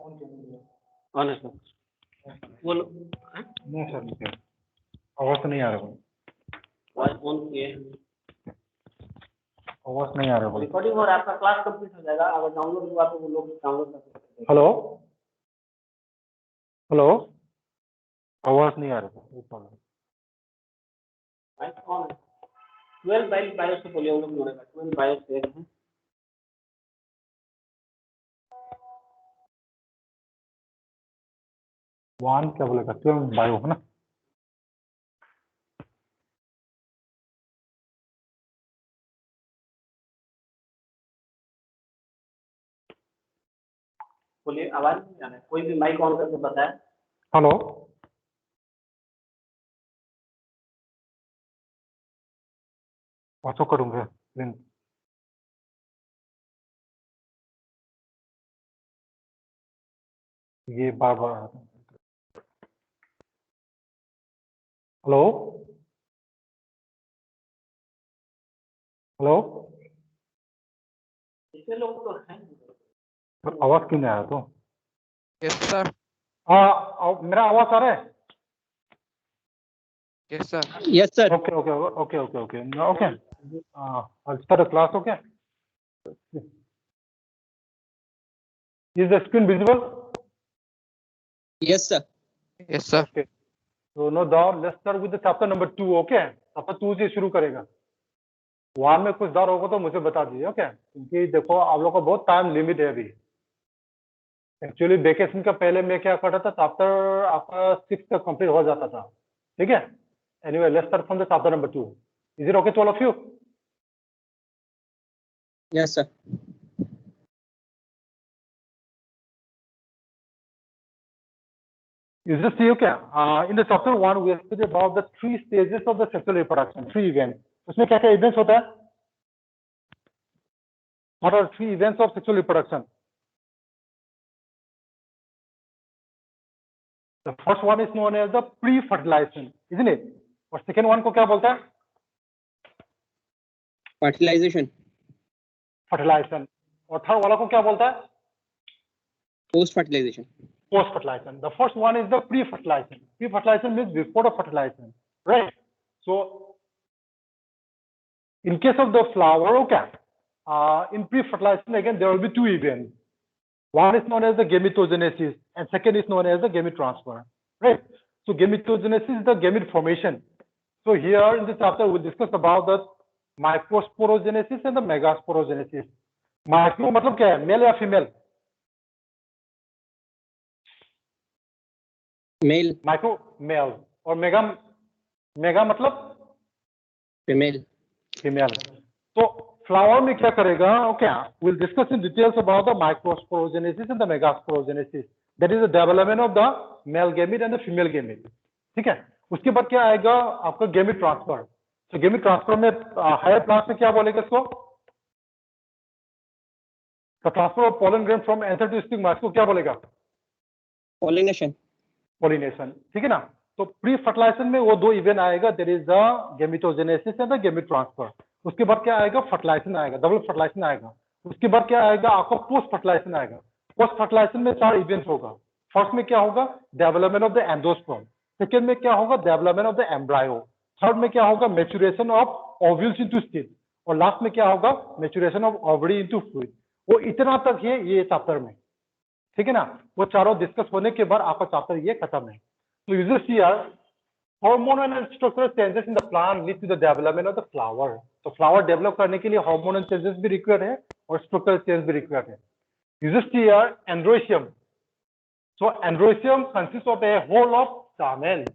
On है sir. बोलो। नहीं सर, नहीं, आवाज तो नहीं आ रहा है। वॉइस ऑन किए। आवाज नहीं आ रहा है। रिकॉर्डिंग और आपका क्लास कंप्लीट हो जाएगा। अगर डाउनलोड हुआ तो वो लोग डाउनलोड कर सकते हैं। हेलो हेलो, आवाज नहीं आ रहा है। वॉइस ऑन है। 12 बायो से बोलिए, वो लोग जोड़ेगा। 12 बायो से है। वन क्या बोलेगा? 12 बायो है ना? बोलिए, आवाज नहीं आ रहा है। कोई भी माइक ऑन करके बताए। हेलो, तो करूँगा लिंक। ये बार बार हेलो हेलो, इतने लोग तो हैं। आवाज क्यों नहीं आ रहा? तो यस सर। हाँ, मेरा आवाज आ रहा है? Yes sir. Yes, sir. Okay okay okay okay okay okay. I'll start the class. Okay. Is the screen visible? Yes, sir. Yes sir. Okay. So now let's start with the chapter number 2. Okay. chapter 2 से शुरू करेगा। वहां में कुछ doubt होगा तो मुझे बता दीजिए। ओके, क्योंकि देखो आप लोग का बहुत टाइम लिमिट है अभी। एक्चुअली वेकेशन का पहले मैं क्या करता था, चैप्टर आपका 6 तक कंप्लीट हो जाता था। ठीक है। Anyway, let's start from the chapter number 2. Is it okay to all of you? Yes, sir. You just see, okay, in the chapter 1 we have studied about the 3 stages of the sexual reproduction, 3 events. उसमें क्या क्या events होता है? What are 3 events of sexual reproduction? The first one is known as the pre-fertilization, isn't it? और second one को क्या बोलता है? Fertilization. Fertilization. और third वाला को क्या बोलता है? Post-fertilization. Post-fertilization. The first one is the pre-fertilization. Pre-fertilization means before the fertilization, right? So, in case of the flower, okay, in pre-fertilization again there will be 2 events. One is known as the gametogenesis, and second is known as the gamete transfer, right? So, gametogenesis is the gamete formation. So, here in this chapter we discuss about the microsporogenesis and the megasporogenesis. Micro मतलब क्या है? Male या female? Male. Micro male. और mega मतलब Female. Female. तो flower में क्या करेगा? Okay, will discuss in details about the microsporogenesis and the megasporogenesis. That is the development of the male gamete and the female gamete. ठीक है। उसके बाद क्या आएगा आपका गैमेट ट्रांसफर। तो गैमेट ट्रांसफर में हायर प्लांट में क्या बोलेगा इसको? The transfer of pollen grain from anther to stigma, इसको क्या बोलेगा? Pollination. पॉलिनेशन। ठीक है ना। तो प्री फर्टिलाइजेशन में वो 2 इवेंट आएगा, there is the gametogenesis and the gamete transfer. उसके बाद क्या आएगा? फर्टिलाइजेशन आएगा, डबल फर्टिलाइजेशन आएगा। उसके बाद क्या आएगा? आपका पोस्ट फर्टिलाइजेशन आएगा। पोस्ट फर्टिलाइजेशन में 4 इवेंट्स होगा। फर्स्ट में क्या होगा? Development of the endosperm. Second में क्या होगा? Development of the embryo. Third में क्या होगा? Maturation of ovules into seed. और लास्ट में क्या होगा? Maturation of ovary into fluid. वो इतना तक है ये चैप्टर में। ठीक है ना। वो चारों डिस्कस होने के बाद आपका चैप्टर ये खत्म है। So you just see here, hormonal and structural changes in the plant lead to the development of the flower. तो flower develop करने के लिए hormonal changes भी required है और structural change भी required है। You just see here androecium. So androecium consists of a whole of stamen.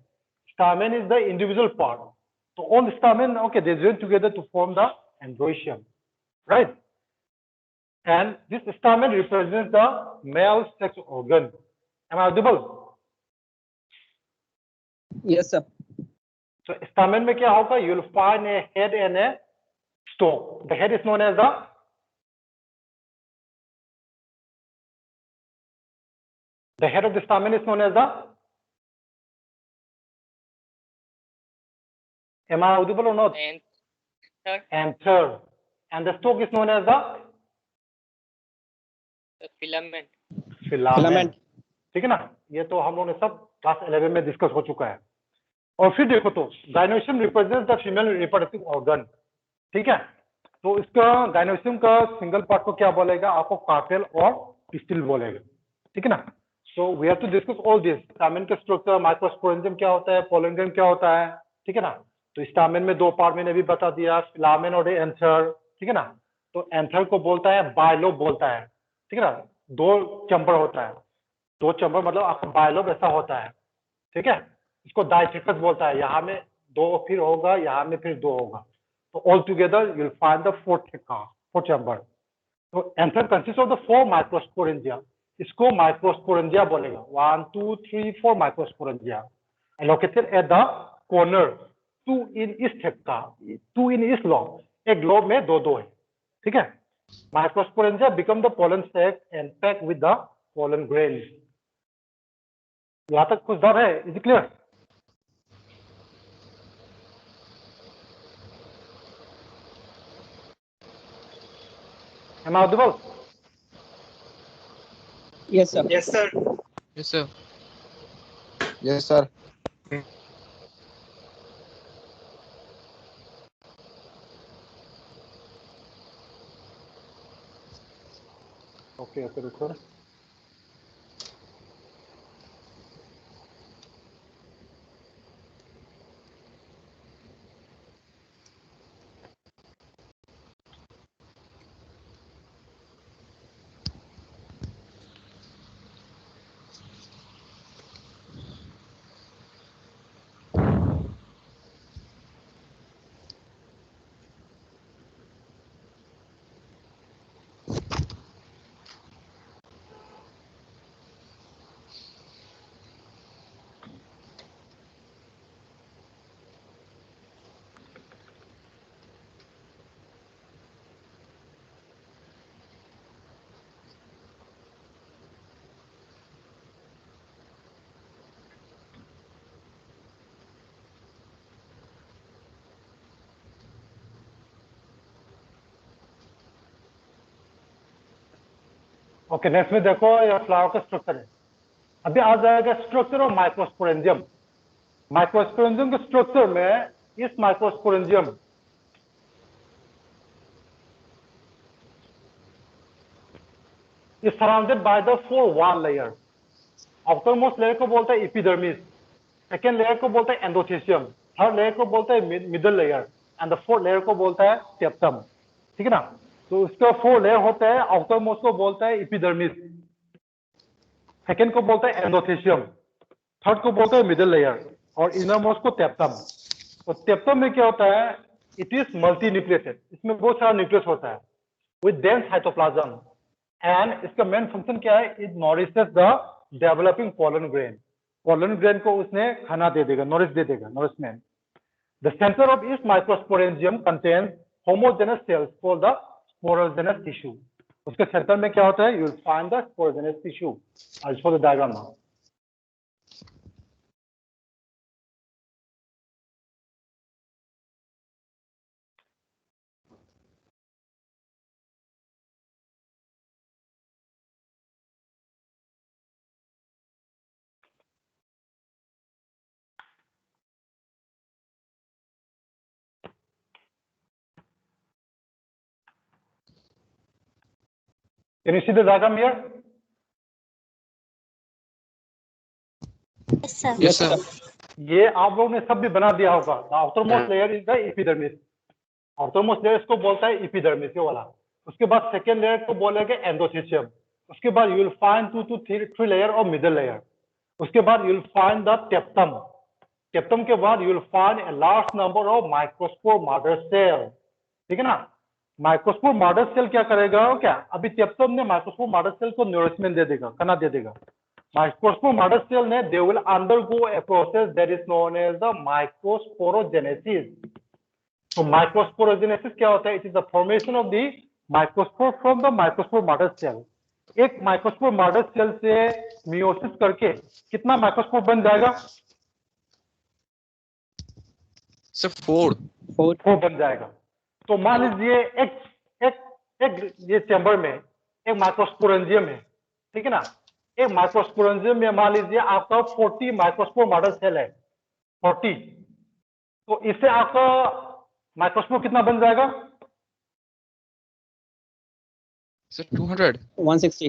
Stamen is the individual part. So all the stamen, okay, they join together to form the androecium, right? And this stamen represents the male sex organ. Am I audible? Yes, sir. So stamen में क्या होगा? You will find a head and a stalk. The head is known as the head of the stamen is known as the. Am I audible or not? Anther. And the stalk is known as the filament. filament. ठीक है ना, ये तो हम लोगों ने सब class 11 में डिस्कस हो चुका है। और फिर देखो तो gynoecium represent the female reproductive organ, ठीक है। तो इसका गायनोसियम का सिंगल पार्ट को क्या बोलेगा, आपको कार्पेल और पिस्टिल बोलेगा, ठीक है ना। So we have to discuss all this, stamen का स्ट्रक्चर, माइक्रोस्पोरेंजियम क्या होता है, पोलन ग्रेन क्या होता है, ठीक है ना। तो स्टामेन में दो पार्ट मैंने भी बता दिया, फिलामेन और एंथर, ठीक है ना। तो एंथर को बोलता है बायलोब बोलता है, ठीक है ना, दो चैम्बर होता है, दो चैम्बर मतलब आपका बायलोब ऐसा होता है, ठीक है। इसको डाइथेकस बोलता है, यहाँ में दो फिर होगा, यहाँ में फिर दो होगा, तो all together you will find the fourth chamber. तो anther consist of the 4 microsporangia, इसको माइक्रोस्पोरेंजिया बोलेगा, 1 2 3 4 microsporangia located at the corner, 2 in each theca, 2 in each lobe, एक ग्लोब में दो दो है, ठीक है। Microsporangia become the pollen sac and pack with the pollen grain. यहाँ तक कुछ डर है, is it clear? Am I audible? Yes, sir. Yes, sir. Yes, sir. Yes, sir. Okay, रुको। ओके, नेक्स्ट में देखो ये फ्लावर का स्ट्रक्चर है। अभी आ जाएगा स्ट्रक्चर ऑफ माइक्रोस्पोरेंजियम। माइक्रोस्पोरेंजियम के स्ट्रक्चर में इस microsporangium is surrounded by the 4 wall layer. Outermost layer को बोलते हैं एपिडर्मिस, सेकेंड लेयर को बोलते हैं एंडोथेसियम, थर्ड लेयर को बोलते हैं middle layer and the fourth layer को बोलता है टेप्टम, ठीक है ना। तो उसका 4 लेयर होता है, आउटरमोस्ट को बोलता है एपिडर्मिस, सेकेंड को बोलता है एंडोथेसियम, थर्ड को बोलता है मिडल लेयर और इनरमोस्ट को टेप्टम। तो टेप्टम में क्या होता है, इट इज मल्टी न्यूक्लियेटेड, इसमें बहुत सारा न्यूक्लियस होता है विद डेंस साइटोप्लाज्म एंड इसका मेन फंक्शन क्या है, it nourishes the developing pollen grain. Pollen grain को उसने खाना दे देगा, नॉरिश दे देगा, नॉरिशमेंट। द सेंटर ऑफ इस microsporangium contains homogenous cells called the sporogenous tissue. उसके सेंटर में क्या होता है, you will find the sporogenous tissue. I show the diagram now. Can you see the diagram here? Yes, sir. Yes, sir. ये आप लोगों ने सब भी बना दिया होगा। The outermost layer is the epidermis, outermost layer इसको बोलता है एपिडर्मिस ये वाला। उसके बाद सेकेंड लेयर को बोलेंगे एंडोथेसियम। उसके बाद you will find 2 to 3 layer और मिडल लेयर। उसके बाद you will find the tapetum. Tapetum के बाद you will find a large number of microspore mother cell, ठीक है ना। माइक्रोस्पोर मदर सेल क्या करेगा, क्या अभी टेप्टम ने माइक्रोस्पोर मदर सेल को नरिशमेंट दे देगा, खाना दे देगा। Microspore mother cell ने they will undergo a process that is known as the microsporogenesis. So microsporogenesis क्या होता है? It is the formation of the microspore from the microspore mother cell. एक microspore mother cell से meiosis करके कितना microspore बन जाएगा? Sir, 4. 4 बन जाएगा। तो मान लीजिए एक ये चैम्बर में एक माइक्रोस्पोरेंजियम है, ठीक है ना। एक माइक्रोस्पोरेंजियम में मान लीजिए आपका 40 माइक्रोस्पोर मॉडल सेल है, 40, तो इससे आपका माइक्रोस्पोर कितना बन जाएगा? Sir, 200. 160.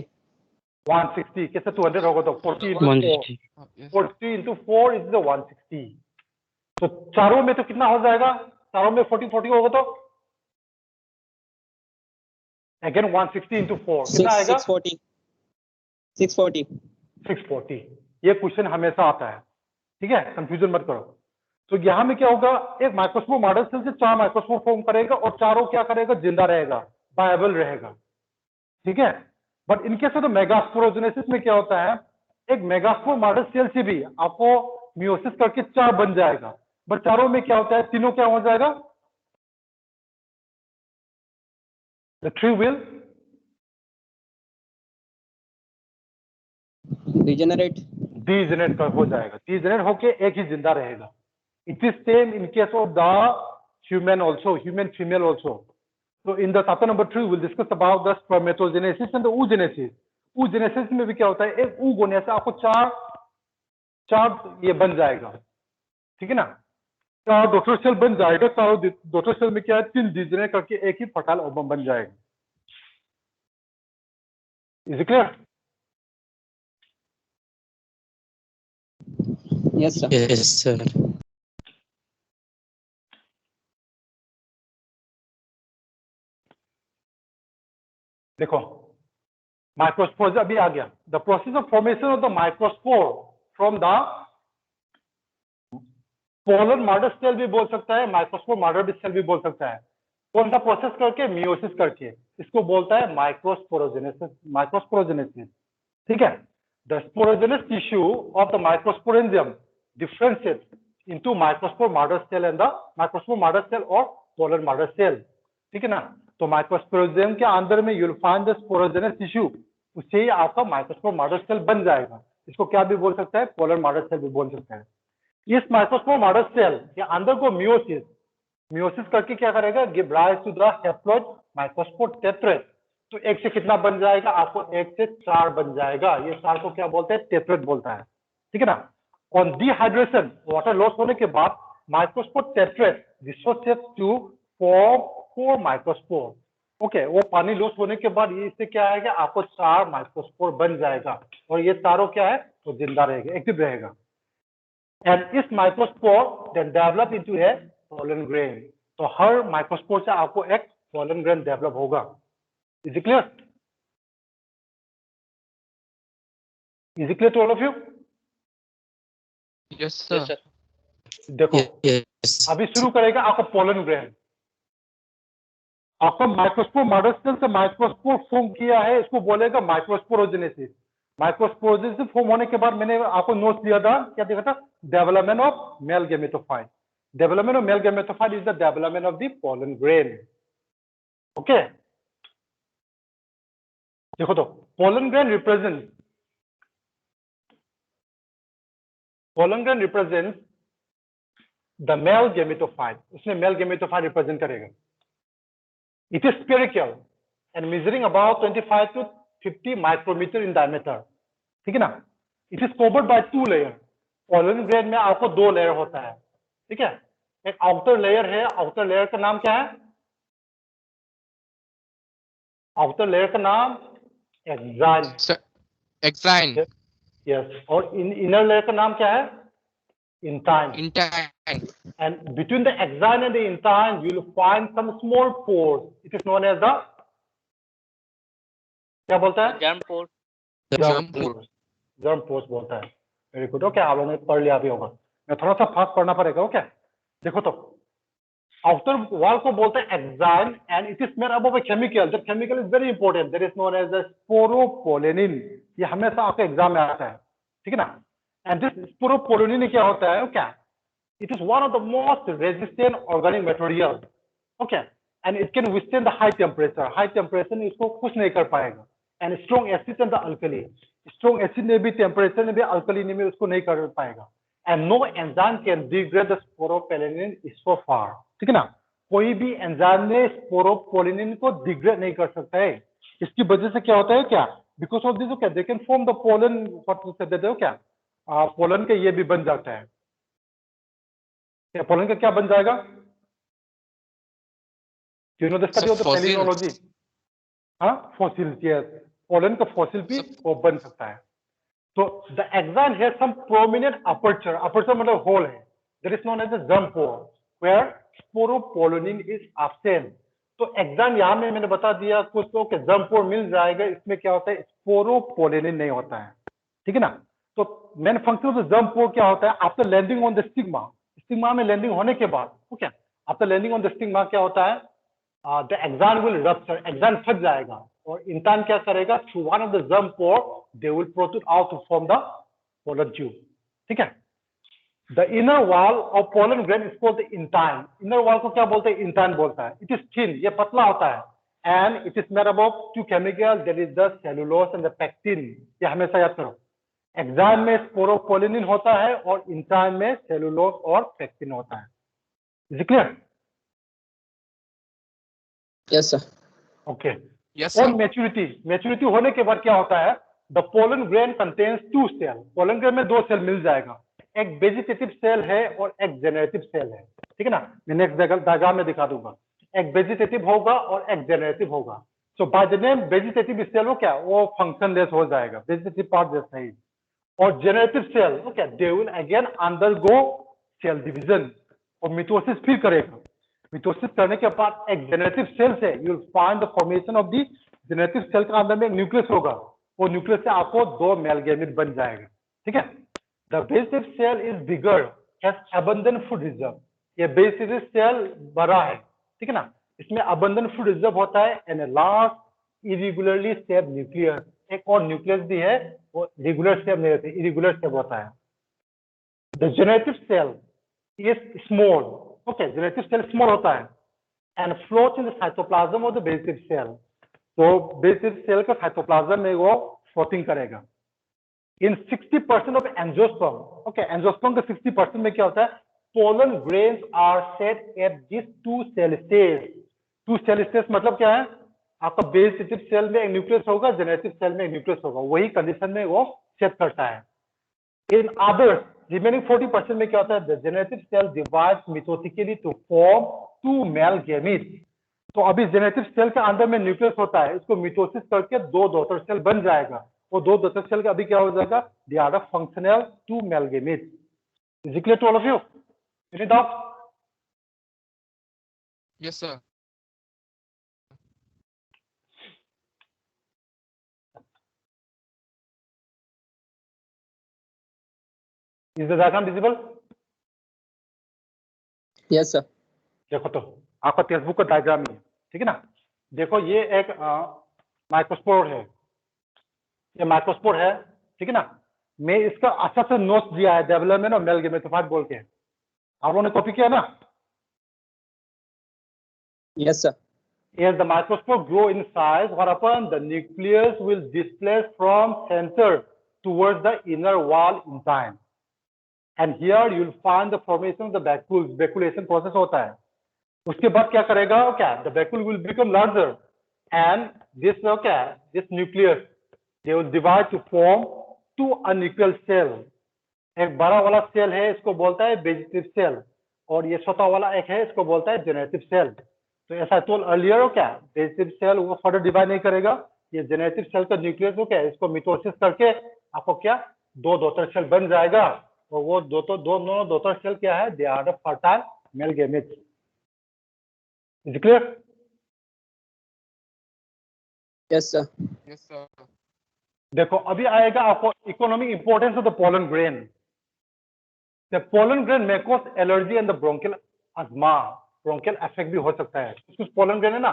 160, कैसे 200 होगा? तो 40 into 4, 160. Yes. 40 into 4 is the 160. तो चारों में तो कितना हो जाएगा? चारों में 40 होगा तो अगेन 160 into 4 कितना आएगा? 640. 640. 640। ये क्वेश्चन हमेशा आता है, ठीक है, कंफ्यूजन मत करो। तो यहाँ में क्या होगा, एक माइक्रोस्कोप मॉडल सेल से 4 माइक्रोस्कोप फॉर्म करेगा और चारों क्या करेगा? जिंदा रहेगा, वायबल रहेगा, ठीक है। बट इनके साथ मेगास्पोरोजेनेसिस में क्या होता है, एक मेगास्पोर मॉडल सेल से भी आपको मियोसिस करके 4 बन जाएगा, बट चारों में क्या होता है? तीनों क्या हो जाएगा? The tree will Degenerate. Degenerate हो जाएगा, डीजेनरेट होके एक ही जिंदा रहेगा। It is same in case of the human also, human female also. So in the chapter number 3 we'll discuss about the spermatogenesis and the oogenesis. oogenesis में भी क्या होता है, एक ooग होने से आपको चार ये बन जाएगा, ठीक है ना, 4 डॉटर सेल बन जाएगा। चारों डॉटर सेल में क्या है? 3 डीजेनरेट करके एक ही फर्टाइल ओवम बन जाएगा। Is it clear? Yes, sir. Yes, sir. देखो माइक्रोस्पोर अभी आ गया। The process of formation of the microspore from the pollen mother cell भी बोल सकता है, माइक्रोस्पोर मॉडल सेल भी बोल सकता है। कौन सा प्रोसेस करके? मियोसिस करके। इसको बोलता है माइक्रोस्पोरोजेनेसिस, माइक्रोस्पोरोजेनेसिस, ठीक है। The sporogenous tissue of the microsporangium differentiates into microspore mother cell and the microspore mother cell और पोलर मॉडल सेल, ठीक है ना। तो माइक्रोस्पोरेंजियम के अंदर में you will find the sporogenous tissue, उससे ही आपका माइक्रोस्पोर मॉडल सेल बन जाएगा। इसको क्या भी बोल सकता है? पोलर मॉडल सेल भी बोल सकता है। इस माइक्रोस्पोर मॉडल सेल के अंदर को मियोसिस करके क्या करेगा? Give rise to the haploid microspore tetrad. तो एक से कितना बन जाएगा? आपको 1 से 4 बन जाएगा। ये 4 को क्या बोलते हैं? टेट्रेट बोलता है, ठीक है ना। ऑन डिहाइड्रेशन, वाटर लॉस होने के बाद microspore tetrad dissociates to form 4 microspore. Okay, वो पानी लॉस होने के बाद ये इससे क्या आएगा? आपको 4 माइक्रोस्पोर बन जाएगा और ये चारों क्या है? तो जिंदा रहेगा, एक्टिव रहेगा। And इस microspore then develop into a pollen grain। तो हर माइक्रोस्पोर से आपको एक pollen grain डेवलप होगा। Is it clear? Is it clear to all of you? Yes, sir. Yes, sir. देखो Yes. अभी शुरू करेगा आपका pollen grain। आपका माइक्रोस्पोर मॉडल सेल से माइक्रोस्पोर फॉर्म किया है, इसको बोलेगा माइक्रोस्पोरोजेनेसिस। माइक्रोस्पोरोजेनेसिस फॉर्म होने के बाद मैंने आपको नोट दिया था, क्या दिया था? Development of male gametophyte. Development of male gametophyte is the development of the pollen grain. Okay, देखो तो pollen grain represent the mail gametophyte. उसने मेल गेमेटोफाइट रिप्रेजेंट करेगा। It is spherical and measuring about 25 to 50 micrometer in diameter, ठीक है ना। It is covered by 2 layers। Pollen grain में आपको 2 layer होता है, ठीक है। एक आउटर लेयर है, आउटर लेयर का नाम क्या है? आउटर लेयर का नाम एक्साइन। Sir, exine. यस, और इनर लेयर का नाम क्या है? Intine. Intine. And between the exine and the intine, you will find some small pores. It is known as the, क्या बोलता है? Germ pore. Germ pore. Germ post बोलता है। Very good. ओके, आप लोगों ने पढ़ लिया भी होगा, मैं थोड़ा सा फास्ट पढ़ना पड़ेगा। ओके, देखो तो आउटर वॉल को बोलते हैं exine and it is made up of a chemical. That chemical is very important, that is known as the sporopollenin. ये हमेशा आपके एग्जाम में आता है, ठीक है ना। एंड दिस स्पोरोपोलेनिन क्या होता है? क्या? It is one of the most resistant organic material, okay, and it can withstand the high temperature. High temperature में इसको कुछ नहीं कर पाएगा। And strong acid and the alkali, strong acid में भी temperature में भी alkali में उसको नहीं कर पाएगा। And no enzyme can degrade the sporopollenin so far, ठीक है ना। कोई भी एंजाइम ने स्पोरोपोलेनिन को डिग्रेड नहीं कर सकता है। इसकी वजह से क्या होता है? क्या? Because of this okay they can form the pollen, what से देते हो क्या, पोलन के ये भी बन जाता है, क्या पोलन का क्या बन जाएगा, you know the study of the fossil. Palynology, हाँ फॉसिल, यस, पोलन का फॉसिल भी वो बन सकता है। तो the exine has some prominent aperture, aperture मतलब होल है, that is known as the germ pore where sporopollenin is absent. तो एक्साइन यहाँ में मैंने बता दिया, कुछ लोग के जर्म पोर मिल जाएगा, इसमें क्या होता है, स्पोरोपोलिन नहीं होता है, ठीक है ना। तो main function of the germ pore क्या होता है, after landing on the stigma, stigma में लैंडिंग होने के बाद, okay, after landing on the stigma क्या होता है, the exine will rupture, exine फट जाएगा, और इंसान क्या करेगा, through one of the germ pore they will protrude out to form the pollen tube, ठीक है। The inner wall of pollen grain is called the intine, inner wall को क्या बोलते हैं, इंटाइन बोलता है। इट इज थिन, ये पतला होता है, and it is made up of two chemical, that is the cellulose and the pectin. ये हमेशा याद करो, एक्साइन में स्पोरोपोलिन होता है और इंटाइन में सेलुलोज और पेक्टिन होता है। Is it clear? Yes, sir. Okay. Yes, और sir. मैच्योरिटी, मैच्योरिटी होने के बाद क्या होता है, the pollen grain contains two cell, pollen grain में दो सेल मिल जाएगा, एक वेजिटेटिव सेल है और एक जेनरेटिव सेल है, ठीक है ना। मैं नेक्स्ट डायग्राम में दिखा दूंगा, एक वेजिटेटिव होगा और एक जेनरेटिव होगा। So by the name vegetative cell वो क्या, वो फंक्शनलेस हो जाएगा, वेजिटेटिव पार्ट जैसा ही। और generative cell okay, they will again undergo cell division और मिटोसिस फिर करेगा। मिटोसिस करने के बाद एक जेनरेटिव सेल से you will find the formation of the generative cell का अंदर में एक न्यूक्लियस होगा, वो न्यूक्लियस से आपको दो मेल गैमेट बन जाएगा, ठीक है। The vegetative cell is bigger, has abundant food reserve, ये वेजिटेटिव सेल बड़ा है, ठीक है ना, इसमें अबंडेंट फूड रिजर्व होता है, and last irregularly shaped nucleus, एक और न्यूक्लियस भी है, वो रेगुलर शेप नहीं रहती, इरेगुलर शेप होता है। The generative cell is small, okay, generative cell small होता है, and float in the cytoplasm of the vegetative cell. तो वेजिटेटिव सेल का साइटोप्लाज्म में वो फ्लोटिंग करेगा। In 60% of angiosperm, okay, angiosperm का 60% में क्या होता है, pollen grains are shed at this two cell stage. Two cell stage मतलब क्या है, आपका वेजिटेटिव सेल में एक न्यूक्लियस होगा, जेनेटिव सेल में एक न्यूक्लियस होगा, वही कंडीशन में वो सेट करता है। इन अदर्स remaining 40% में क्या होता है, the generative cell divides mitotically to form two male gametes। तो अभी जेनेटिव सेल के अंदर में न्यूक्लियस होता है, इसको मिटोसिस करके दो डॉटर सेल बन जाएगा, वो दो डॉटर सेल का अभी क्या हो जाएगा, they are the functional two male gametes. Is it clear to all of you? Any doubt? Yes, sir. Is the diagram visible? Yes, sir. देखो तो आपका टेक्स्ट बुक का डायग्राम है, ठीक है ना। देखो ये एक माइक्रोस्पोर है, ये माइक्रोस्पोर है, ठीक है ना। मैं इसका अच्छा से नोट्स दिया है, डेवलपमेंट और मेल गेमेटोफाइट बोल के, आप लोगों ने कॉपी किया ना। Yes, sir. As the microspore grow in size, what happens? The nucleus will displace from center towards the inner wall in time. And here you will find the formation of the vacuoles. Vacuolation process होता है। उसके बाद क्या करेगा? क्या? The vacuole will become larger, and this this nucleus they will divide to form two unequal cells. एक बड़ा वाला सेल है, इसको बोलता है वेजिटेटिव सेल, और ये छोटा वाला एक है, इसको बोलता है जेनेटिव सेल। तो ऐसा टोल अर्लियर हो क्या, वेजिटेटिव सेल वो फर्दर डिवाइड नहीं करेगा, ये जेनेटिव सेल का न्यूक्लियस हो क्या, इसको मिटोसिस करके आपको क्या दो डॉटर सेल बन जाएगा, और वो दोनों डॉटर सेल क्या है, they are the fertile male gametes. Is clear? Yes, sir. Yes, sir. देखो अभी आएगा आपको economic importance of the pollen grain. The pollen grain may cause allergy and the bronchial asthma, bronchial effect भी हो सकता है। कुछ पोलन ग्रेन है ना,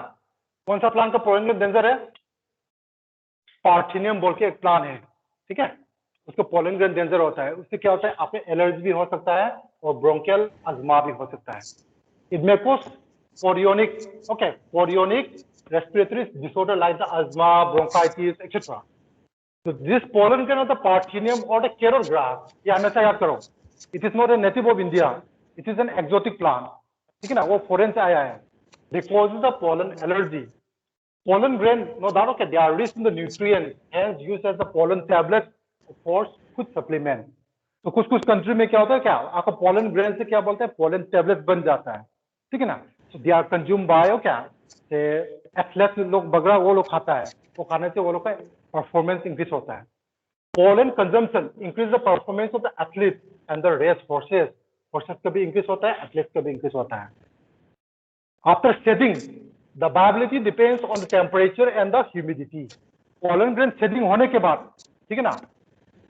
कौन सा प्लांट का पोलन ग्रेन डेंजर है, पार्थिनियम बोल के एक प्लांट है, ठीक है, उसको पोलन ग्रेन डेंजर होता है, उससे क्या होता है, आपको एलर्जी भी हो सकता है और ब्रोंकियल अस्थमा भी हो सकता है। इट मे कॉज पोरियोनिक, ओके, पोरियोनिक respiratory disorder like the asthma, bronchitis etcetera. So this pollen grain of the Parthenium or the carrot grass, ये हमेशा याद करो, it is not a native of India, it is an exotic plant, ठीक है ना, वो foreign से आया है। They cause the pollen allergy, pollen grain, no doubt, okay, they are rich in the nutrients, hence used as the pollen tablet for food supplement. तो कुछ कुछ कंट्री में क्या होता है, क्या आपका pollen grain से क्या बोलते हैं, pollen tablet बन जाता है, ठीक है ना. So they are consumed by क्या एथलेट लोग वगैरह वो लोग खाता है, वो खाने से वो लोग का परफॉर्मेंस इंक्रीज होता है. Pollen consumption increase the performance of the athletes and the race horses. Horses का भी increase होता है, athletes का भी increase होता है. After shedding, the viability depends on the temperature and the humidity. Pollen grain shedding होने के बाद, ठीक है ना,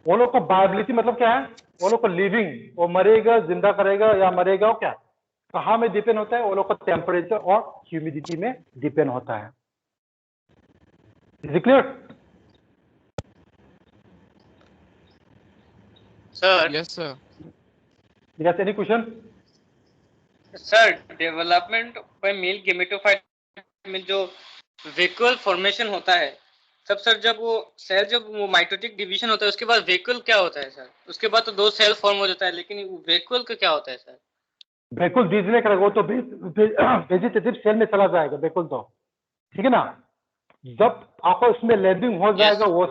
वो लोग का viability मतलब क्या है, वो लोग का living, वो मरेगा, जिंदा करेगा या मरेगा, वो क्या, कहाँ में डिपेंड होता है, वो लोग का टेम्परेचर और ह्यूमिडिटी में डिपेंड होता है. Is it clear? Sir, Yes, sir. Yes, any question? sir, development bye mail gametophyte में जो वेक्यूल फॉर्मेशन होता है, तब सर जब वो सेल जब वो माइटोटिक डिवीजन होता है उसके बाद वेक्यूल क्या होता है सर? उसके बाद तो 2 सेल फॉर्म हो जाता है, लेकिन वेक्यूल का क्या होता है सर? बिल्कुल बीज में करेगा, वो तो वेजिटेटिव सेल में चला जाएगा बिल्कुल, तो ठीक है ना. जब आपका उसमें लैंडिंग हो जाएगा, वो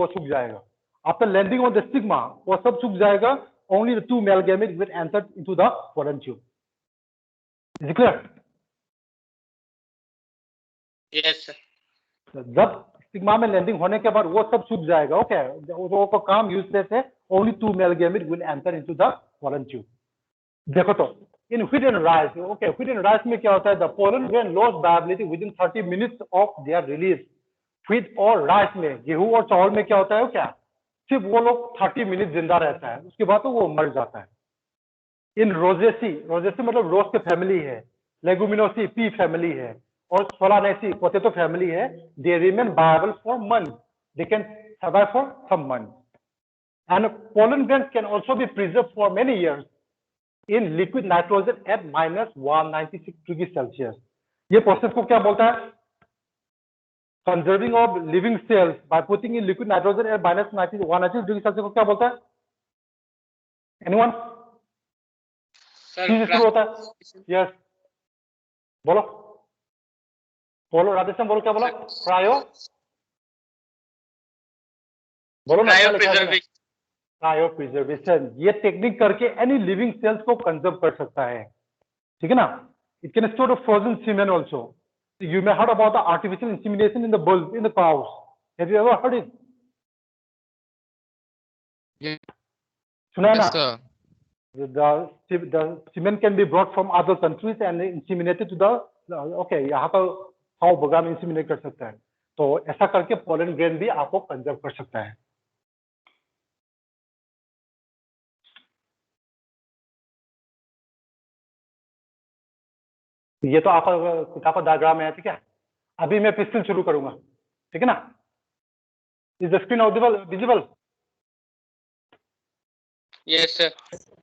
सूख जाएगा. After landing on the stigma, वो सब सूख जाएगा. Only the 2 male gamete will enter into the pollen tube. Is it clear? Yes sir. जब स्टिग्मा में लैंडिंग होने के बाद वो सब सूख जाएगा. ओके, वो को काम यूजलेस है. Only 2 male gamete will enter into the pollen tube. देखो तो in wheat and rice, okay, wheat and rice में क्या होता है, the pollen grain loss viability with in 30 minutes of their release. Wheat और राइस में, गेहूं और चावल में क्या होता है, क्या सिर्फ वो लोग 30 मिनट जिंदा रहता है, उसके बाद तो वो मर जाता है. इन रोजेसी, रोजेसी मतलब रोज के फैमिली है, लेगुमिनोसी पी फैमिली है, और सोलानेसी पोटैटो फैमिली है. They remain viable for month, they can survive for some month. And pollen grain can also be preserve for many years in liquid nitrogen at -196 degree Celsius. ये process को क्या बोलता है, conserving of living cells by putting in liquid nitrogen at -196 degree Celsius को क्या बोलता है? Anyone? Sir शुरू होता है. यस, बोलो बोलो राधेश्याम, बोलो क्या बोला? क्रायो, बोलो ना. क्रायोप्रिजर्वेशन. क्रायो प्रिजर्वेशन, ये टेक्निक करके एनी लिविंग सेल्स को कंजर्व कर सकता है, ठीक है ना. It can store the frozen semen also. You may heard about the artificial insemination in the bulls, in the cows. Have you ever heard it? Yes, सुना है ना? sir. The semen can be brought from other countries and inseminated to the, okay, यहाँ पर how बगाम inseminate कर सकता है. तो ऐसा करके पोलन ग्रेन भी आपको कंजर्व कर सकता है. ये तो आपका किताब का डायग्राम है, ठीक है. अभी मैं पिस्टल शुरू करूंगा, ठीक है ना. Is the screen audible, visible? Yes sir.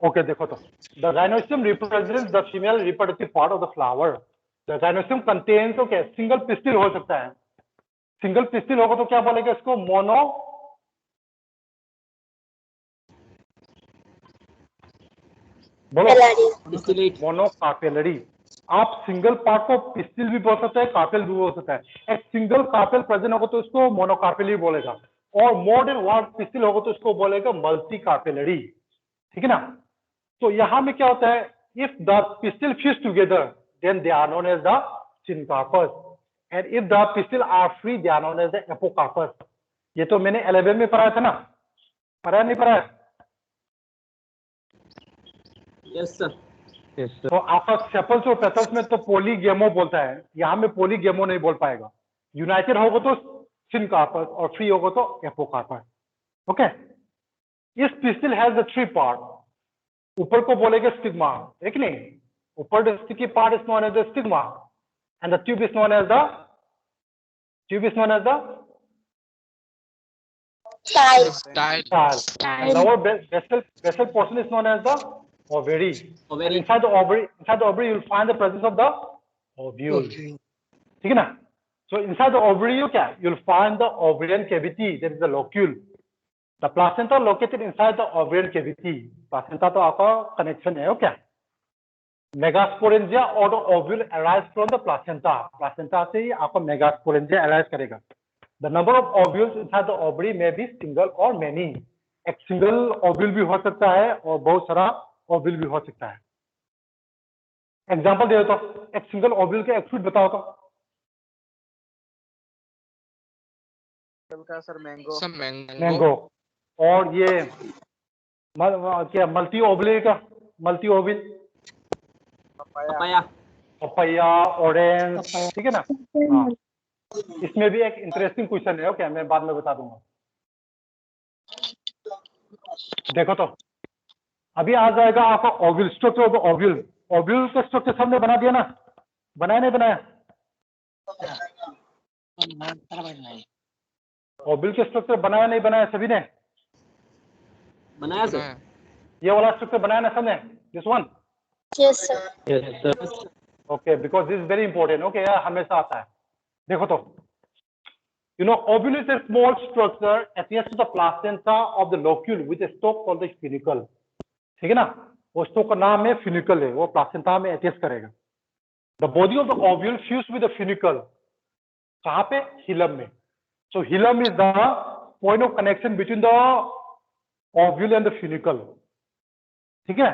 Okay, देखो तो the gynoecium represents the female reproductive part of the flower. The gynoecium contains, okay, single pistil हो सकता है. सिंगल पिस्टिल होगा तो क्या बोलेगा इसको? मोनो, बोलो, मोनोकार्पेलरी. आप सिंगल पार्ट को पिस्टिल भी बोल सकते हैं, कार्पेल भी बोल सकता है. एक सिंगल कार्पेल प्रेजेंट होगा तो इसको मोनोकार्पेलरी बोलेगा, और मोर देन वन पिस्टिल होगा तो इसको बोलेगा मल्टी कार्पेलरी, ठीक है ना. तो यहाँ में क्या होता है, if the pistil fuse together then they are known as the syncarpous, and if the pistil are free they are known as the apocarpous. ये तो मैंने 11 में पढ़ाया था ना, पढ़ाया नहीं पढ़ाया? Yes sir. तो आपका सेपल्स और पेटल्स में तो पॉलीगेमो बोलता है, यहाँ में पॉलीगेमो नहीं बोल पाएगा. यूनाइटेड होगा तो सिनकार्पस और फ्री होगा तो एपोकार्पस. ओके, इस पिस्टिल हैज द 3 पार्ट. ऊपर को बोलेगा स्टिग्मा, है कि नहीं? ऊपर the sticky part is known as the stigma, and the tube is known as the Style. style. Lower basal portion is known as the ovary. And inside the ovary, you'll find the presence of the ovule. ठीक है ना? So inside the ovary, you'll find the ovarian cavity. That is the locule. The placenta located inside the ovarian cavity. Placenta तो आपका connection है, okay? Megasporangia और the ovule arise from the placenta, placenta से ही आपका megasporangia arise करेगा। The number of ovules inside the ovary में B single और many, एक सिंगल ओव्यूल भी हो सकता है और बहुत सारा ओव्यूल भी हो सकता है। एग्जांपल दे देता हूं, एक सिंगल ओव्यूल के एक फ्रूट बताओ तो। का sir mango. Some mango. Mango. और ये क्या मल्टी ओवली का, multi Oval, papaya. Papaya, orange, ठीक है ना। हाँ, इसमें भी एक इंटरेस्टिंग क्वेश्चन है, ओके, मैं बाद में बता दूंगा। देखो तो अभी आ जाएगा आपका ovule, structure of the ovule. Ovule का स्ट्रक्चर सबने बना दिया ना, बनाया नहीं बनाया? ओव्यूल के स्ट्रक्चर बनाया नहीं बनाया सभी ने? बनाया सर। बनाया। ये वाला स्ट्रक्चर बनाया ना सबने? This one? Yes, sir. Yes, sir. Okay, because this is very important. Okay, हमेशा आता है। देखो तो, you know, ovule is a small structure attached to the placenta of the locule with a stalk called the funicle. ठीक है ना, वो stock का नाम है फ्यूनिकल है, वो प्लासेंटा में अटैच करेगा। The body of the ovule fuse with the funicle, कहाँ पे? हिलम में। So hilum is the point of connection between the ovule and the funicle. ठीक है,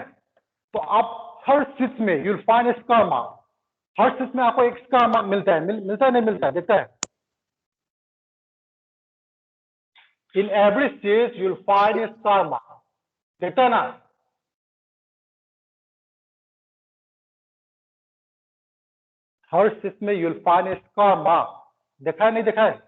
तो आप हर सिस में यू विल फाइंड स्कर्मा, हर सिस में आपको एक स्कर्मा मिलता है, मिलता है नहीं मिलता है? देखता है, in every stage you will find a स्कर्मा, देखता है ना। हर सिस में यू विल फाइंड ए स्कर्मा, देखा है नहीं देखा है?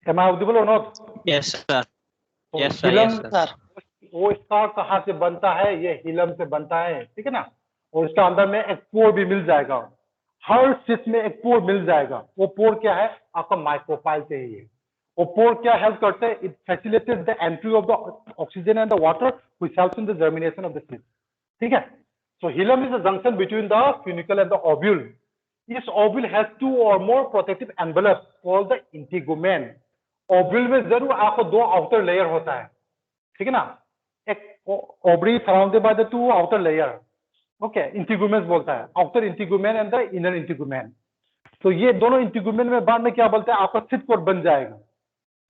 Am I audible or not? Yes sir. तो Yes, sir. Hilum, Yes, sir. वो स्कार कहाँ से बनता है? ये हिलम से बनता है, ठीक है ना। और इसके अंदर में एक पोर भी मिल जाएगा, हर सिस में एक पोर मिल जाएगा। वो पोर क्या है? आपका माइक्रोपाइल चाहिए। वो पोर क्या हेल्प करते हैं? It facilitate the entry of the oxygen and the water which helps in the germination of the seed, ठीक है। So hilum is the junction between the funicle and the ovule. This ovule has two और more protective envelope called the integument. Ovule में जरूर आपको दो outer layer होता है, ठीक है ना। एक ovary surrounded by the two outer layer, okay, integument बोलता है, outer integument and the inner integument. तो ये दोनों इंटीगुमेन में बाद में क्या बोलते हैं? आपका सिट कोट बन जाएगा,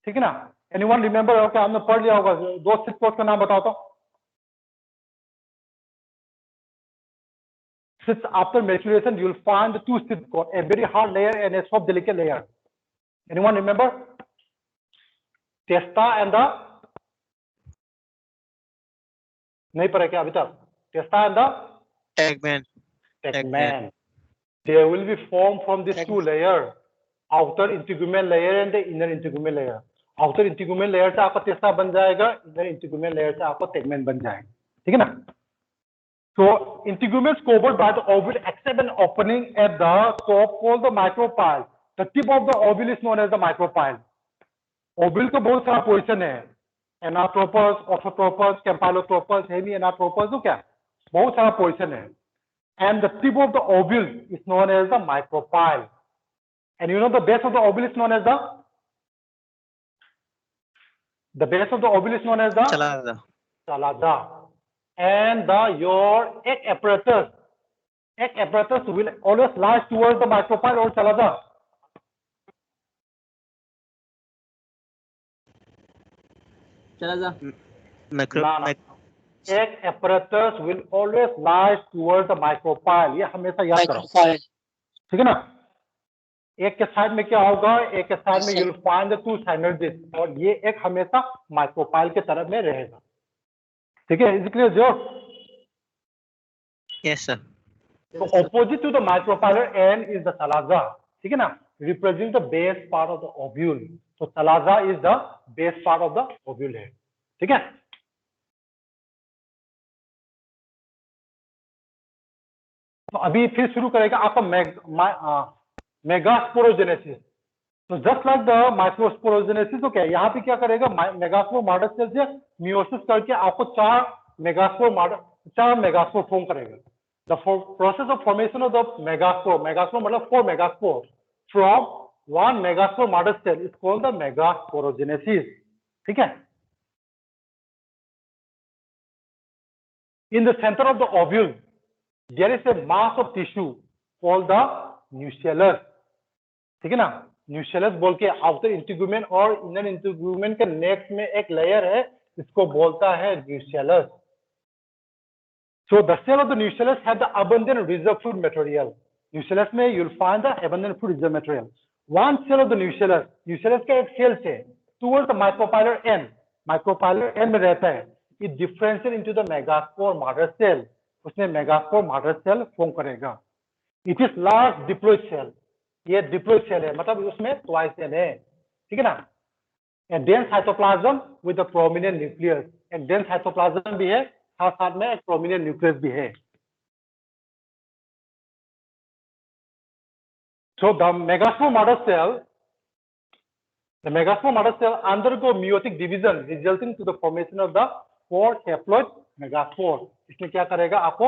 ठीक है ना। Anyone remember? ओके, आपने पढ़ लिया होगा, दो सिट कोट का नाम बताओ तो। Since after maturation you will find the two sit coat, a very hard layer and a soft delicate layer. Anyone remember? Testa and the, नहीं पढ़ा क्या अभी तक? Testa and the Tegmen. tegmen. They will be formed from these two layers, outer integumen layer and the inner integumen layer. Outer integumen layer से आपका टेस्टा बन जाएगा, inner integumen layer से आपका tegmen बन जाएगा, ठीक है ना। So integuments covered by the ovule except an opening at the top called the micropyle. The tip of the ovule is known as the micropyle. Ovule का बहुत सारा पोर्शन है, एनाट्रोपस, ऑर्थोट्रोपस, कैम्पाइलोट्रोपस, हेमी एनाट्रोपस, तो क्या बहुत सारा portion है। And the tip of the ovule is known as the micropyle. And you know the base of the ovule is known as the base of the ovule is known as the Chalada. Chalada. And your egg apparatus will always lie towards the micropyle or chalada. Chalada. ना, egg apparatus will always lie towards the micropyle. ये हमेशा याद करो, ठीक है ना। एक के साइड में क्या होगा? एक के साइड में you will find the two synergies, और ये एक हमेशा माइक्रोपाइल के तरफ में रहेगा, ठीक है। इज क्लियर जो? Yes, sir. So opposite to the micropylar end is the chalaza, ठीक है ना, represents the base part of the ovule. So chalaza is the base part of the ovule है, ठीक है। तो अभी फिर शुरू करेगा आपका मेगास्पोरोजेनेसिस। तो जस्ट लाइक द माइक्रोस्पोरोजेनेसिस, तो क्या यहाँ पे क्या करेगा? मेगास्पोर मॉडल सेल से मियोसिस करके आपको चार मेगास्पोर फॉर्म करेगा। The process of formation of the megaspore मतलब 4 megaspore from one megaspore mother cell is called the megasporogenesis, ठीक है। In the center of the ovule, there is a mass of tissue called the nucellus. ठीक है ना, nucellus बोल के outer इंटीग्यूमेन और inner इंटीग्यूमेन के नेक्स्ट में एक लेयर है, इसको बोलता है nucellus. So the cell of the nucellus have the abundant reserve fluid material. Nucellus में you'll find the abundant fluid reserve material. One cell of the nucellus, nucellus का एक सेल से towards the micropylar end, micropylar end में रहता है. It differentiates into the megaspore mother cell. उसमें megaspore mother cell form करेगा. It is large diploid cell. ये diploid cell है, मतलब उसमें twice cell है, ठीक है ना? And dense cytoplasm with a prominent nucleus. And dense cytoplasm भी है, साथ साथ में एक prominent nucleus भी है. So the megaspore mother cell undergo meiotic division resulting to the formation of the 4 haploid megaspore. इसमें क्या करेगा, आपको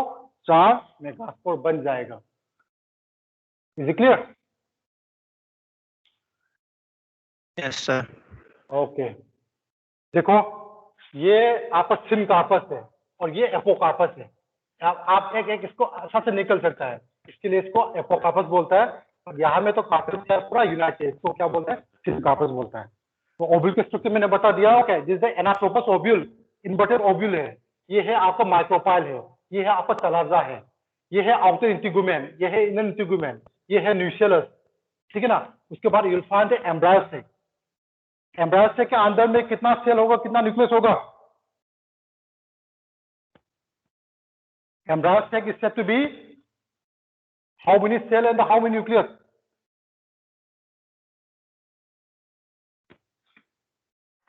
4 megaspore बन जाएगा. Is it clear? Yes, sir. Okay. देखो, ये आपका सिनकार्पस है और ये एपोकार्पस है. आप एक इसको आसानी से निकल सकता है, इसके लिए इसको एपोकार्पस बोलता है. और यहाँ में तो कार्पस का पूरा यूनाइट है, इसको क्या बोलता है, सिनकार्पस बोलता है. तो ओव्यूल के स्ट्रक्चर मैंने बता दिया. ओके, जिससे एनाट्रोपस ओव्यूल, इन्वर्टेड ओव्यूल है, ये है आपका माइक्रोपाइल है, ये है आपका तलाजा है, ये है आउटर इंटीग्यूमेन, ये है इनर इंटीग्यूमेन, ये है न्यूसेलस, ठीक है ना. उसके बाद यूल फाइंड द एम्ब्रायोसेक. एम्ब्रायोसेक के अंदर में कितना सेल होगा, कितना न्यूक्लियस होगा? Embryosec is said to be how many cell and how many nucleus?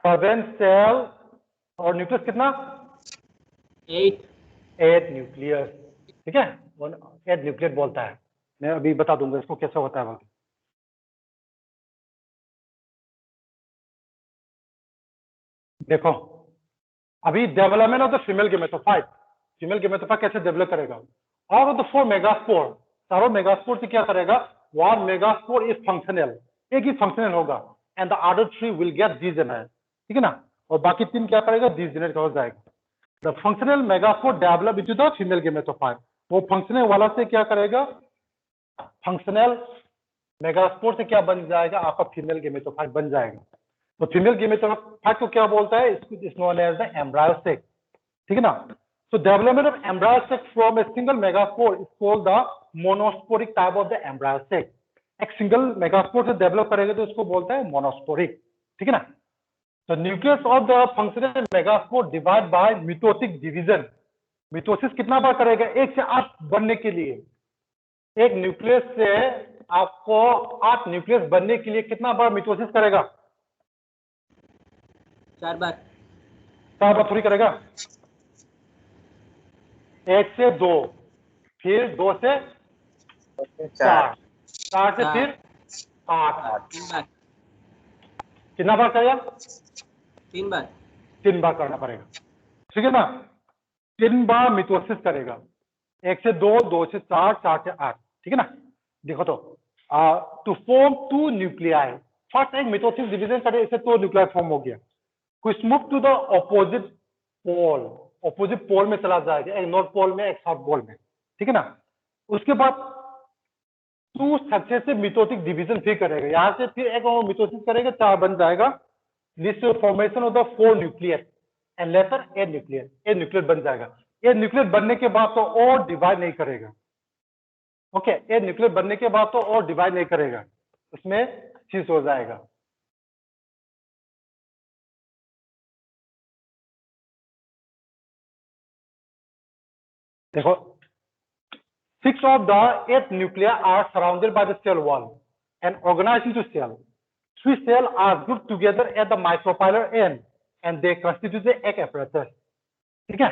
Seven cell और न्यूक्लियस कितना? 8 न्यूक्लियस, ठीक है. 8 न्यूक्लियस बोलता है. मैं अभी बता दूंगा इसको कैसे होता है. देखो, अभी development of the female gametophyte. Female gametophyte कैसे डेवलप करेगा? आउट ऑफ द 4 मेगास्पोर, चारों मेगास्पोर से क्या करेगा? 1 मेगास्पोर इज फंक्शनल, एक ही फंक्शनल होगा, and the other 3 will get degenerate, ठीक है ना. और बाकी 3 क्या करेगा? डीजेनरेट हो जाएगा. The functional megaspore develop into the female gametophyte. वो फंक्शनल वाला से क्या करेगा? फंक्शनल मेगास्पोर से क्या बन जाएगा? आपका फीमेल गेमेटोफाइट बन जाएगा. तो फीमेल गेमेटोफाइट को क्या बोलता है? इज नोन एज द एम्ब्रायोसेक, ठीक है ना. So development of embryosec from a single megaspore is called the monosporic type of the embryosec. एक सिंगल मेगास्पोर से डेवलप करेगा तो उसको बोलता है मोनोस्पोरिक, ठीक है ना. तो nucleus of the functional megaspore divide by mitotic division. Mitosis कितना बार करेगा? 1 से 8 बनने के लिए. एक न्यूक्लियस से आपको 8 न्यूक्लियस बनने के लिए कितना बार मिटोसिस करेगा? 4 बार. 4 बार थोड़ी करेगा. 1 से 2, फिर 2 से 4, 4 से फिर 8. 3 बार. कितना बार करेगा? 3 बार. 3 बार करना पड़ेगा, ठीक है ना. 3 बार मिटोसिस करेगा. 1 से 2, 2 से 4, 4 से 8, ठीक है ना. देखो तो टू फॉर्म 2 न्यूक्लियाई. फर्स्ट एक मिटोसिस डिवीजन करे, इससे 2 न्यूक्लियाई फॉर्म हो गया. कुछ move to the opposite pole, opposite pole में चला जाएगा, एक नॉर्थ पोल में, एक साउथ पोल में, ठीक है ना. उसके बाद 2 सक्सेसिव मिटोटिक डिवीजन फिर करेगा. यहाँ से फिर एक और मिटोसिस करेगा, 4 बन जाएगा. This formation of the 4 nucleus and later 8 nucleus. 8 nucleus बन जाएगा. 8 न्यूक्लियस बनने के बाद तो और डिवाइड नहीं करेगा. ओके, 8 न्यूक्लियस बनने के बाद तो और डिवाइड नहीं करेगा, उसमें चीज हो जाएगा. देखो, 6 of the 8 nuclei are surrounded by the cell wall and organized into cell. 3 cells are grouped together at the micropylar end and they constitute the egg apparatus. ठीक है.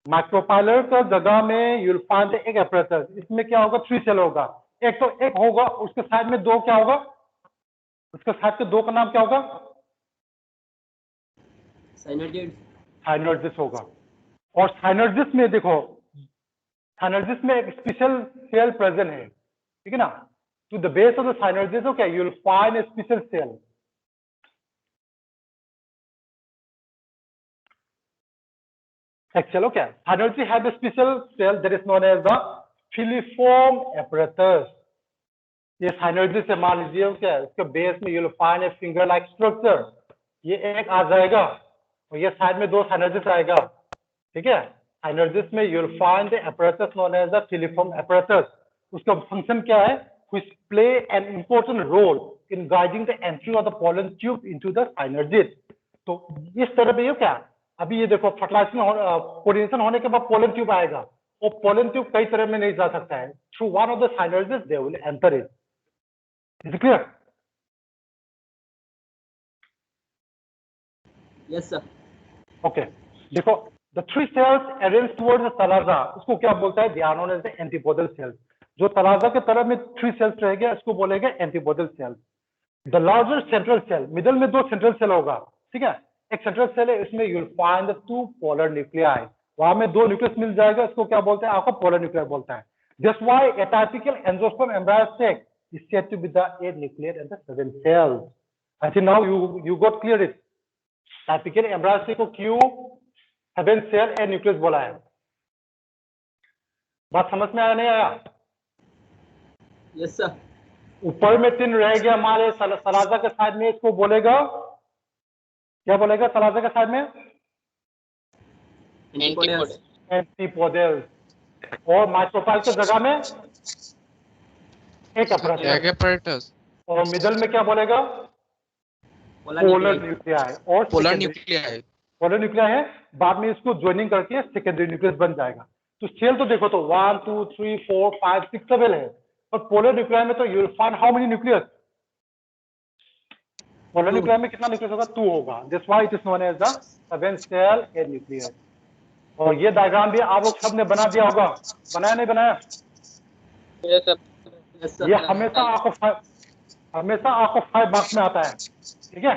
माइक्रोपाइलर का जगह में you'll find the egg apparatus. इसमें क्या होगा? 3 cell होगा. एक तो एक होगा, उसके साइड में 2 क्या होगा? उसके साइड के 2 का नाम क्या होगा? साइनर्जिस होगा. और साइनर्जिस में देखो, साइनर्जिस में एक स्पेशल सेल प्रेजेंट है, ठीक है ना. To the base of the synergids, okay, you will find a special cell. Actual, okay. Synergy have a special cell that is known as the filiform apparatus. ये synergy से मान लीजिए क्या इसके बेस में you'll find a finger like structure. ये एक आ जाएगा और ये साइड में दो synergies आएगा, ठीक है? Synergies में you'll find the apparatus known as the filiform apparatus. उसका फंक्शन क्या है? Which play an important role in guiding the entry of the pollen tube into the synergies. तो इस तरह पे ये क्या? अभी ये देखो फर्टिलाइजेशन पोलिनेशन होने के बाद पोलन ट्यूब आएगा और पोलन ट्यूब कई तरह में नहीं जा सकता है. Through one of the synergids they will enter it. Is clear? Yes, sir. Okay, देखो the three cells arrange towards the chalaza, उसको क्या बोलता है? They are known as the antipodal cells. जो तलाजा के तरफ में थ्री सेल्स रहेंगे इसको बोलेंगे antipodal cells. The larger central cell, middle में दो सेंट्रल सेल होगा, ठीक है? एक सेंट्रल सेल है, इसमें you will find the two polar nuclei. वहां में दो न्यूक्लियस मिल जाएगा, इसको क्या बोलते हैं? आपको पोलर न्यूक्लियर बोलता है. That's why atypical angiosperm embryo sac is said to be the eight nucleate and the seven cells. I think now you got clear it. Typical embryo sac को क्यों सेवन सेल एंड न्यूक्लियस बोला है? बात समझ में आया नहीं आया? Yes, sir. ऊपर में तीन रह गया हमारे सलाजा के साइड में, इसको बोलेगा क्या बोलेगा? सलाजा के साइड में Antipodals. एंटीपोडल्स. और माइक्रोपाइल की जगह में एक apparatus. apparatus. और मिडल में क्या बोलेगा? Polar polar nuclei. न्यूक्लियाई. और Polar nuclei. पोलर न्यूक्लियाई है, बाद में इसको ज्वाइनिंग करके सेकेंडरी न्यूक्लियस बन जाएगा. तो सेल तो देखो तो 1 2 3 4 5 6 सेल है, और पोलर न्यूक्लियाई में तो you will find how many nucleus? Polar nuclei में कितना न्यूक्लियस होगा? 2 होगा. That's why it is known as the seven cell and nucleus. और ये डायग्राम भी आप लोग सबने बना दिया होगा, बनाया नहीं बनाया? Yes, sir. Yes, sir. ये हमेशा आपको 5 मार्क्स में आता है, ठीक है?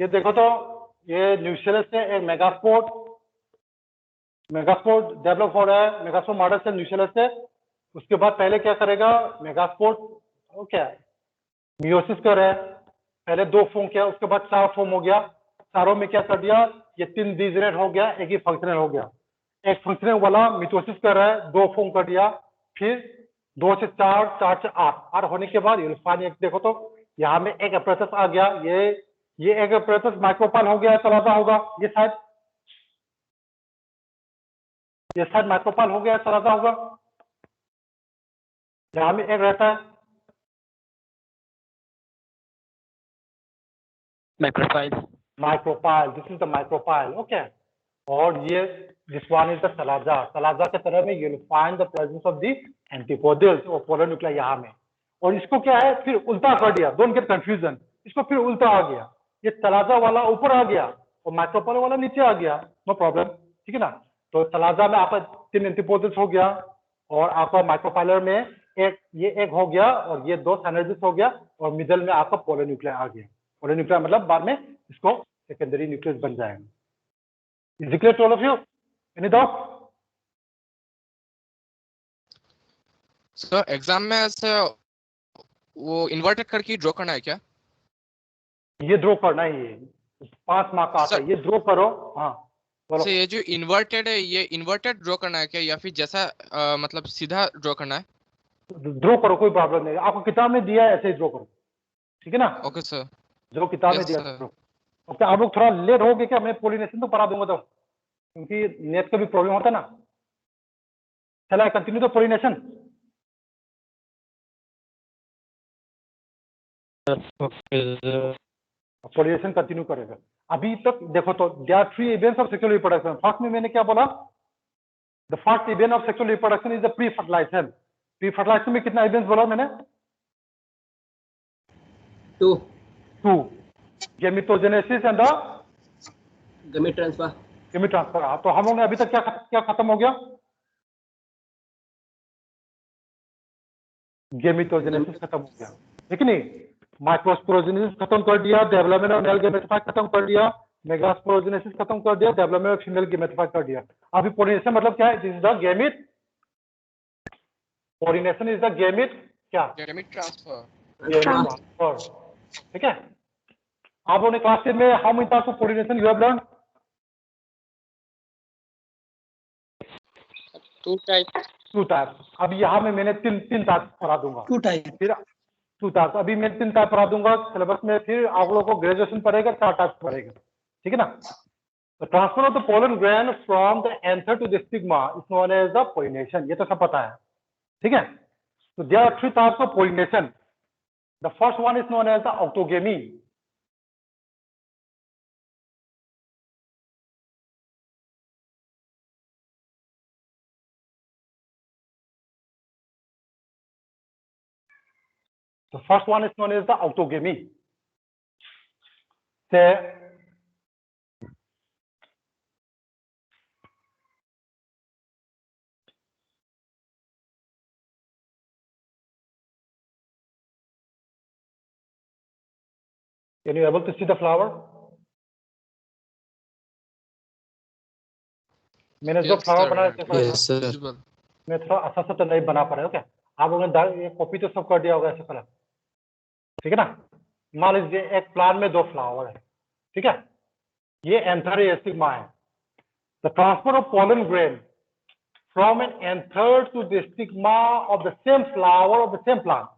ये देखो तो ये न्यूक्लियस से एक मेगास्पोर डेवलप हो रहा है. मेगास्पोर मॉडल से न्यूक्लियस से. उसके बाद पहले क्या करेगा? मेगास्पोर क्या मियोसिस कर रहा है. पहले 2 फॉर्म किया, उसके बाद 4 फॉर्म हो गया. चारों में क्या कर दिया? ये 3 डिजेनरेट हो गया, एक ही फंक्शनल हो गया. एक फंक्शनल वाला मिटोसिस कर रहा है, 2 फॉर्म कर दिया. फिर 2 से 4, 4 से 8 होने के बाद यूल्फान एक देखो तो यहाँ में एक apparatus आ गया. ये एक apparatus माइक्रोपाइल हो गया, तलाजा होगा. ये शायद माइक्रोपाइल हो गया, तलाजा होगा. यहाँ में एक रहता है micropyle. This is the micropyle. Okay. और ये this one is the Talaja. Talaja के तरफ में you will find the presence of the antipodals और पोलर न्यूक्लियाई यहाँ में. और इसको क्या है? फिर उल्टा कर दिया. Don't get confusion. इसको फिर उल्टा आ गया. ये तलाजा वाला ऊपर आ गया और माइक्रोपाइल वाला नीचे आ गया. नो प्रॉब्लम, ठीक है ना? तो तलाजा में आपका 3 एंटीपोडल्स हो गया और आपका माइक्रोपाइलर में एक हो गया और ये 2 साइनर्जिस हो गया और मिडल में आपका पोलर न्यूक्लियाई आ गया. पोलर न्यूक्लियाई मतलब बाद में इसको सेकेंडरी न्यूक्लियस बन जाएगा. Is it clear to all of you? Any doubt? Sir exam में ऐसे वो इन्वर्टेड करके ड्रॉ करना है क्या? ये ड्रॉ करना ही है. 5 मार्क आता है. ये ड्रॉ करो. हाँ बोलो. ये जो इन्वर्टेड है, ये इन्वर्टेड ड्रॉ करना है क्या, या फिर जैसा मतलब सीधा ड्रॉ करना है? ड्रॉ करो, कोई प्रॉब्लम नहीं. आपको किताब में दिया है ऐसे ही ड्रॉ करो, ठीक है ना? Okay sir. जो किताब में Yes, दिया sir. ड्रॉ. ओके. आप लोग थोड़ा लेट हो गए क्या? मैं पोलिनेशन तो पढ़ा दूंगा तो, क्योंकि नेट का भी प्रॉब्लम होता है ना. चला continue the pollination. Pollination continue करेगा. अभी तक देखो तो there are 3 events of sexual reproduction. First में मैंने क्या बोला? The first event of sexual reproduction is the pre fertilization. Pre fertilization में कितना इवेंट्स बोला मैंने? 2. 2. Gametogenesis and the Gamete transfer. Gamete transfer. तो हम लोग ने अभी तक क्या खत्म हो गया? गेमिटोजेनेसिस खत्म हो गया, ठीक नहीं? माइक्रोस्पोरोजेनेसिस खत्म कर दिया, डेवलपमेंट ऑफ मेल गेमेटोफाइट खत्म कर दिया, मेगास्पोरोजेनेसिस खत्म कर दिया, डेवलपमेंट ऑफ फीमेल गेमेटोफाइट कर दिया. अभी पोलिनेशन मतलब क्या है? This is the gamete. Pollination is the gamete क्या? Gamete transfer. ट्रांसफर. ठीक है. आप लोगों ने क्लास 10 में how many types of pollination you have learn? 2 type 2 types. अब यहाँ में मैंने तीन टाइप पढ़ा दूंगा। 2 टाइप। फिर 2 टाइप्स अभी मैं 3 टाइप पढ़ा दूंगा सिलेबस में, फिर आप लोगों को ग्रेजुएशन पढ़ेगा 4 टाइप पढ़ेगा, ठीक है ना। The transfer of the pollen grain from the anther to the stigma is known as the pollination. ये तो सब पता है, ठीक है। So there are 3 types of pollination. The first one is known as the autogamy. The first one is known as the autogamy. Say, can you able to see the flower? मैंने जो Yes, flower sir. बनाया देखो, Yes, sir. Visible. मैं थोड़ा अच्छा सा तो नहीं बना पा रहा हूँ क्या। आप लोगों ने ये कॉपी तो सब कर दिया होगा ऐसे कलर, ठीक है ना। मान लीजिए एक प्लांट में 2 फ्लावर है, ठीक है। ये एंथर या स्टिग्मा है। The transfer of pollen grain from an anther to the stigma of the same flower of the same plant.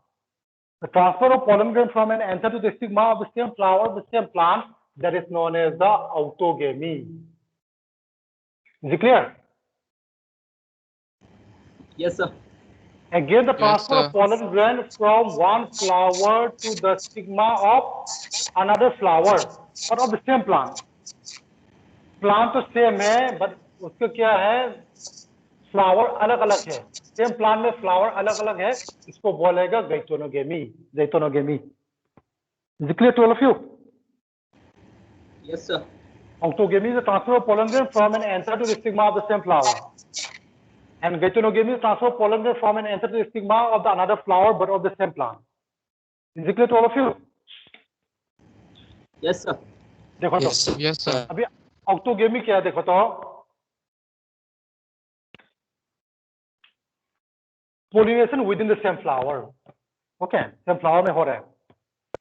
The transfer of pollen grain from an anther to the stigma of the same flower of the same plant, that is known as the autogamy. Is it clear? Yes, sir. Again, the Yes, transfer sir. of pollen grain from one flower to the stigma of another flower, but of the same plant. Plant तो same है, but उसका क्या है, flower अलग अलग है। Same plant में flower अलग अलग है, इसको बोलेगा गैटोनोगेमी। गैटोनोगेमी। Is it clear to all of you? Yes, sir. Autogamy is the transfer of pollen grain from an anther to the stigma of the same flower. And geitonogamy is transfer of pollen grain from an anther to the stigma of the another flower but of the same plant. Is it clear to all of you? Yes, sir. देखो तो Yes, sir. Yes, sir. अभी ऑक्टोगेमी क्या है, देखो तो pollination within the same flower. Okay, same flower में हो रहा है.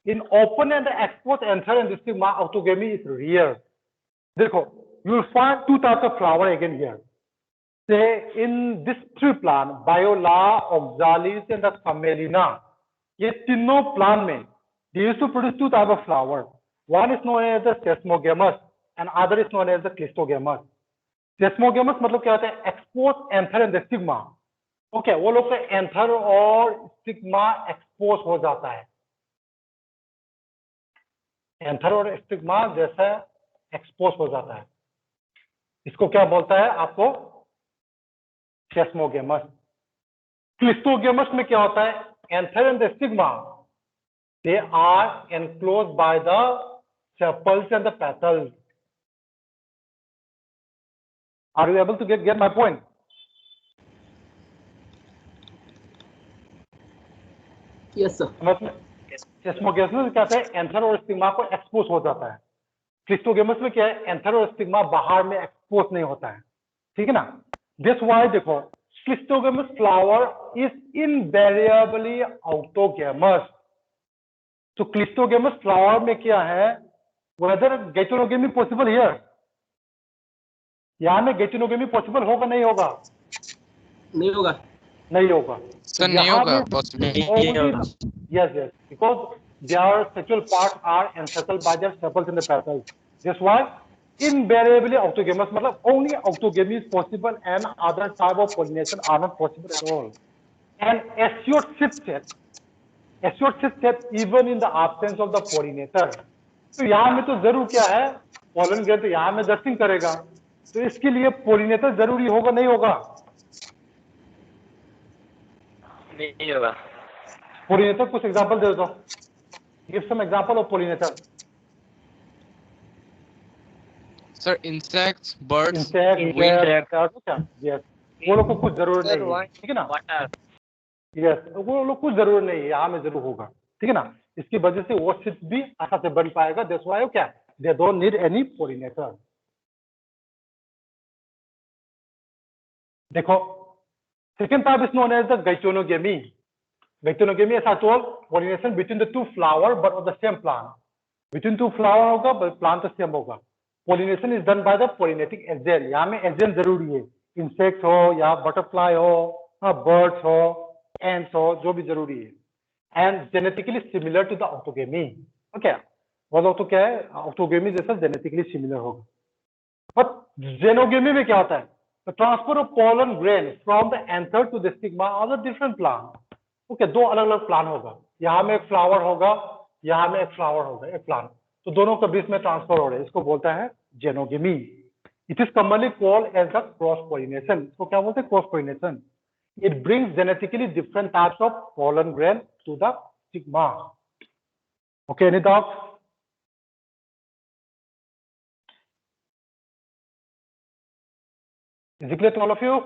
In open and exposed anther and stigma, autogamy is rare. देखो, you will find 2 types of flower again here. Say in this tree plant, Viola, Oxalis, and the Camelina. ये तीनों plant में they used to produce 2 types of flower. One is known as the sesamogamous and other is known as the clistogamous. Sesamogamous मतलब क्या होता है? Exposed anther and the stigma. Okay, वो लोग का anther और stigma expose हो जाता है. Anther और stigma जैसा expose हो जाता है. इसको क्या बोलता है आपको? Sesamogamous. Clistogamous में क्या होता है? Anther and the stigma, they are enclosed by the sepals and the petals. Are you able to get my point? Yes, sir. सेस्मोगेमस में क्या है? एंथर और स्टिग्मा को एक्सपोज हो जाता है. क्लिस्टोगेमस में क्या है? एंथर और स्टिग्मा बाहर में एक्सपोज नहीं होता है. ठीक है ना? That's why देखो, cleistogamous flower is invariably autogamous. तो क्लिस्टोगेमस फ्लावर में क्या है? Whether geitonogamy possible here? यहाँ में गैटोनोगेमी पॉसिबल होगा नहीं होगा? नहीं होगा. नहीं होगा. Sir, नहीं होगा possible. Yes, because their sexual parts are encircled by their sepals and the petals. That's why invariably autogamous, मतलब only autogamy is possible and other type of pollination are not possible at all. And assured sit set even in the absence of the pollinator. तो यहाँ में तो जरूर क्या है? pollen grain तो यहाँ में dusting करेगा. तो इसके लिए pollinator जरूरी होगा नहीं होगा? नहीं होगा. Pollinator कुछ example दे दो. Give some example of pollinator. Sir, insects, birds. Insect, yes. वो लोग को कुछ जरूरत Sir, नहीं है. ठीक है ना? water. Yes, वो लोग कुछ जरूरत नहीं है. यहाँ में जरूर होगा. ठीक है ना? इसकी वजह से वो सिर्फ भी अच्छा से बन पाएगा. That's why क्या? They don't need any pollinator. देखो, second type is known as the geitonogamy. Geitonogamy, as I told, pollination between the 2 flower but of the same plant. Between 2 flower होगा but plant तो same होगा. Pollination is done by the pollinating agent. यहाँ में agent जरूरी है. Insect हो या butterfly हो, बर्ड्स हो, एंड्स हो, जो भी जरूरी है, and genetically similar to the autogamy. Okay, बोलो तो क्या है, ऑटोगेमी जैसा जेनेटिकली सिमिलर होगा। बट जेनोगेमी में क्या होता है, the transfer of pollen grain from the anther to the stigma of the different plant. Okay, दो अलग अलग प्लांट होगा, यहाँ में एक फ्लावर होगा, यहाँ में एक फ्लावर होगा, एक प्लांट, तो दोनों के बीच में ट्रांसफर हो रहे हैं, इसको बोलता है xenogamy. It is commonly called as the cross pollination. इसको क्या बोलते हैं, cross pollination. It brings genetically different types of pollen grain to the stigma. Okay, any doubts? Is it clear to all of you?